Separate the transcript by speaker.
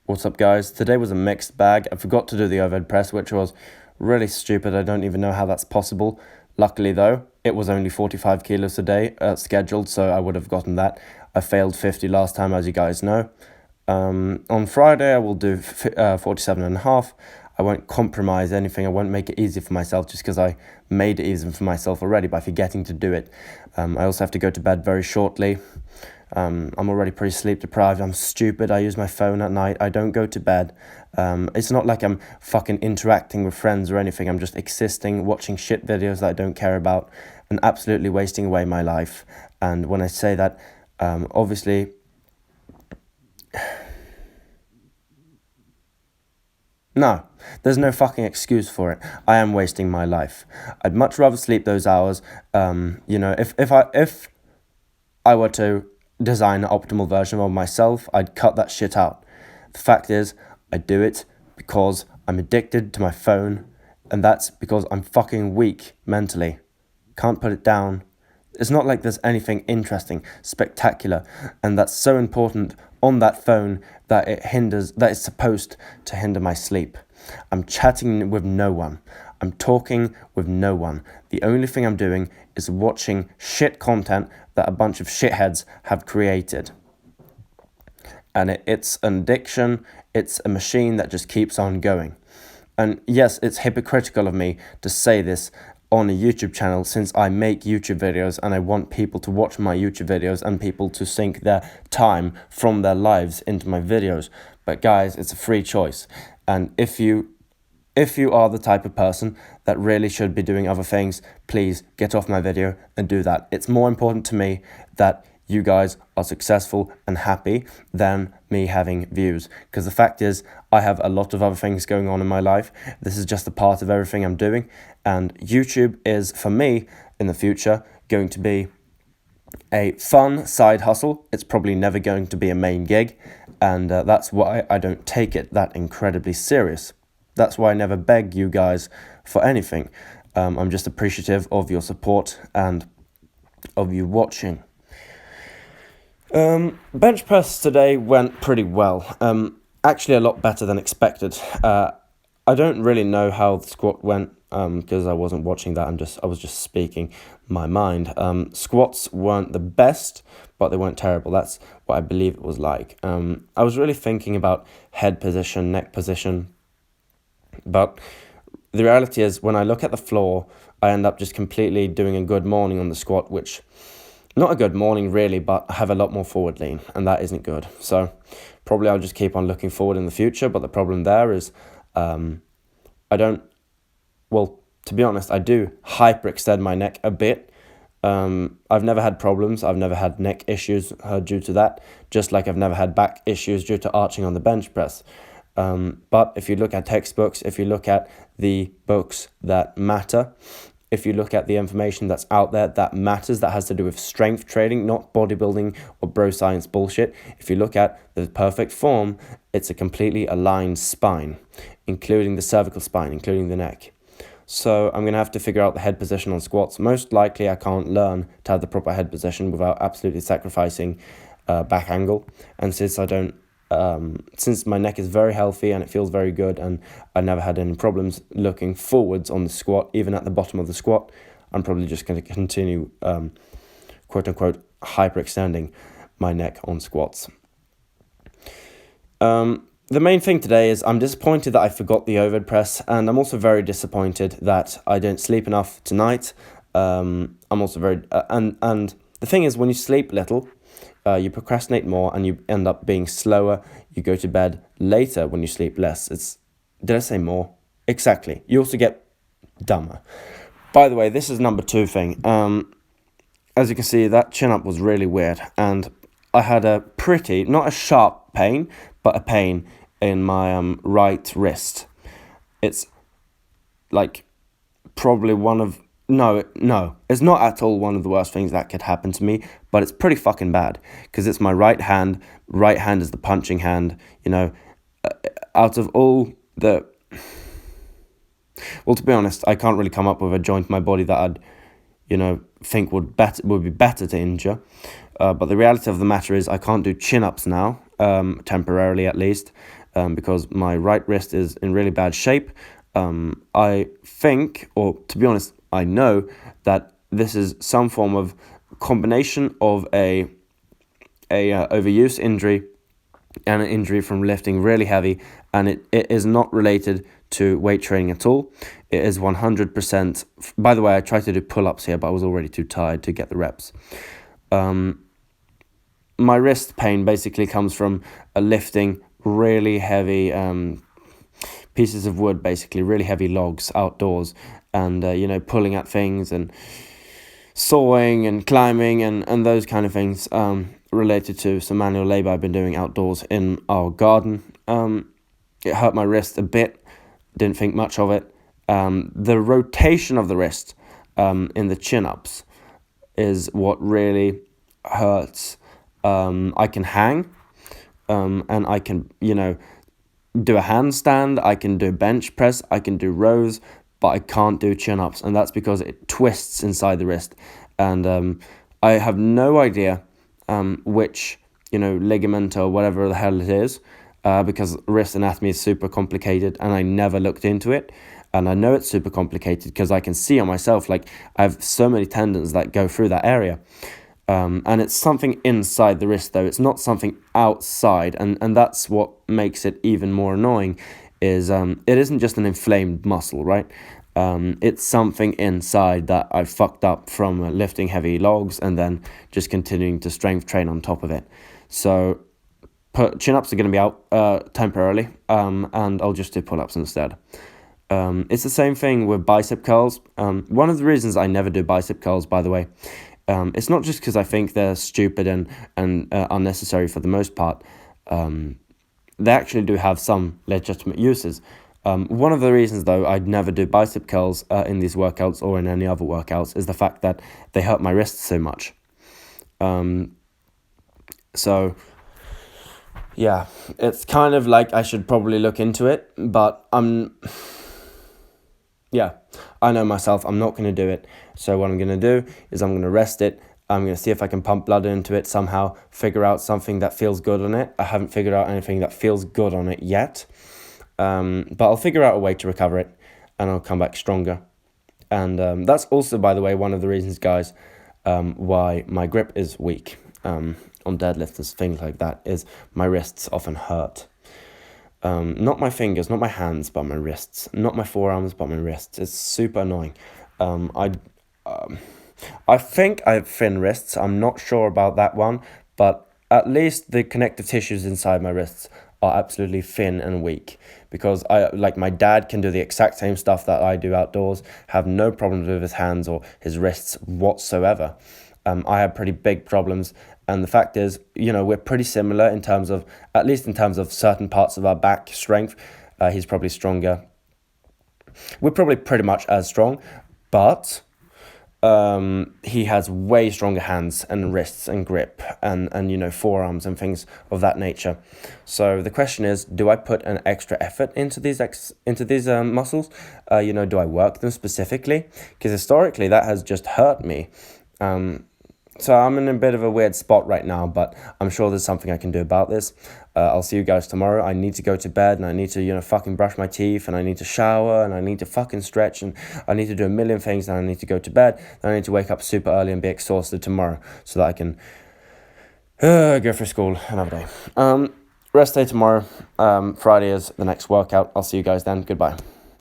Speaker 1: What's up, guys? Today was a mixed bag. I forgot to do the overhead press, which was really stupid. I don't even know how that's possible. Luckily, though, it was only 45 kilos a day scheduled, so I would have gotten that. I failed 50 last time, as you guys know. On Friday, I will do 47 and a half. I won't compromise anything. I won't make it easy for myself just because I made it easy for myself already by forgetting to do it. I also have to go to bed very shortly. I'm already pretty sleep deprived. I'm stupid. I use my phone at night. I don't go to bed. It's not like I'm fucking interacting with friends or anything. I'm just existing, watching shit videos that I don't care about, and absolutely wasting away my life. And when I say that, obviously, no, there's no fucking excuse for it. I am wasting my life. I'd much rather sleep those hours. If I were to design an optimal version of myself, I'd cut that shit out. The fact is, I do it because I'm addicted to my phone, and that's because I'm fucking weak mentally. Can't put it down. It's not like there's anything interesting, spectacular, and that's so important on that phone that it's supposed to hinder my sleep. I'm chatting with no one. I'm talking with no one. The only thing I'm doing is watching shit content that a bunch of shitheads have created. And it's an addiction. It's a machine that just keeps on going. And yes, it's hypocritical of me to say this on a YouTube channel, since I make YouTube videos and I want people to watch my YouTube videos and people to sink their time from their lives into my videos. But guys, it's a free choice. And if you are the type of person that really should be doing other things, please get off my video and do that. It's more important to me that you guys are successful and happy than me having views. Because the fact is, I have a lot of other things going on in my life. This is just a part of everything I'm doing. And YouTube is, for me, in the future, going to be a fun side hustle. It's probably never going to be a main gig. And that's why I don't take it that incredibly serious. That's why I never beg you guys for anything. I'm just appreciative of your support and of you watching. Bench press today went pretty well. Actually, a lot better than expected. I don't really know how the squat went because I wasn't watching that. I was just speaking my mind. Squats weren't the best, but they weren't terrible. That's what I believe it was like. I was really thinking about head position, neck position, but the reality is, when I look at the floor, I end up just completely doing a good morning on the squat, which, not a good morning really, but I have a lot more forward lean, and that isn't good. So probably I'll just keep on looking forward in the future, but the problem there is to be honest, I do hyperextend my neck a bit. I've never had problems. I've never had neck issues due to that, just like I've never had back issues due to arching on the bench press. But if you look at textbooks, if you look at the books that matter, if you look at the information that's out there that matters, that has to do with strength training, not bodybuilding or bro science bullshit. If you look at the perfect form, it's a completely aligned spine, including the cervical spine, including the neck. So I'm going to have to figure out the head position on squats. Most likely I can't learn to have the proper head position without absolutely sacrificing back angle. And since my neck is very healthy and it feels very good, and I never had any problems looking forwards on the squat, even at the bottom of the squat, I'm probably just going to continue, quote unquote, hyperextending my neck on squats. The main thing today is I'm disappointed that I forgot the overhead press, and I'm also very disappointed that I didn't sleep enough tonight. I'm also very and the thing is, when you sleep little, you procrastinate more and you end up being slower. You go to bed later when you sleep less. Did I say more? Exactly. You also get dumber. By the way, this is number 2 thing. As you can see, that chin up was really weird, and I had not a sharp pain, but a pain in my right wrist. It's like probably it's not at all one of the worst things that could happen to me, but it's pretty fucking bad because it's my right hand. Right hand is the punching hand, out of all the... Well, to be honest, I can't really come up with a joint in my body that I'd, think would be better to injure. But the reality of the matter is I can't do chin-ups now, temporarily at least. because my right wrist is in really bad shape. I think, or to be honest, I know that this is some form of combination of a overuse injury and an injury from lifting really heavy, and it is not related to weight training at all. It is 100%. By the way, I tried to do pull-ups here, but I was already too tired to get the reps. My wrist pain basically comes from lifting really heavy pieces of wood, basically really heavy logs outdoors, and pulling at things and sawing and climbing and those kind of things related to some manual labor I've been doing outdoors in our garden. It hurt my wrist a bit, didn't think much of it. The rotation of the wrist in the chin-ups is what really hurts. I can hang, and I can, do a handstand, I can do bench press, I can do rows, but I can't do chin-ups, and that's because it twists inside the wrist, and I have no idea which ligament or whatever the hell it is, because wrist anatomy is super complicated, and I never looked into it. And I know it's super complicated because I can see on myself, like, I have so many tendons that go through that area. And it's something inside the wrist, though. It's not something outside, and that's what makes it even more annoying, is it isn't just an inflamed muscle, right? It's something inside that I fucked up from lifting heavy logs and then just continuing to strength train on top of it. So chin-ups are going to be out temporarily, and I'll just do pull-ups instead. It's the same thing with bicep curls. One of the reasons I never do bicep curls, by the way, it's not just because I think they're stupid and unnecessary for the most part. They actually do have some legitimate uses. One of the reasons, though, I'd never do bicep curls in these workouts or in any other workouts is the fact that they hurt my wrists so much. So, yeah, it's kind of like I should probably look into it, but I know myself, I'm not going to do it. So what I'm going to do is I'm going to rest it. I'm going to see if I can pump blood into it somehow, figure out something that feels good on it. I haven't figured out anything that feels good on it yet. But I'll figure out a way to recover it, and I'll come back stronger. And that's also, by the way, one of the reasons, guys, why my grip is weak on deadlifts, things like that, is my wrists often hurt. Not my fingers, not my hands, but my wrists. Not my forearms, but my wrists. It's super annoying. I think I have thin wrists. I'm not sure about that one, but at least the connective tissues inside my wrists are absolutely thin and weak, because my dad can do the exact same stuff that I do outdoors, have no problems with his hands or his wrists whatsoever. I have pretty big problems, and the fact is, we're pretty similar at least in terms of certain parts of our back strength. He's probably stronger. We're probably pretty much as strong, but he has way stronger hands and wrists and grip and forearms and things of that nature. So the question is, do I put an extra effort into these muscles? Do I work them specifically? Because historically that has just hurt me. So I'm in a bit of a weird spot right now, but I'm sure there's something I can do about this. I'll see you guys tomorrow. I need to go to bed, and I need to, fucking brush my teeth, and I need to shower, and I need to fucking stretch, and I need to do a million things, and I need to go to bed. Then I need to wake up super early and be exhausted tomorrow so that I can go for school another day. Rest day tomorrow. Friday is the next workout. I'll see you guys then. Goodbye.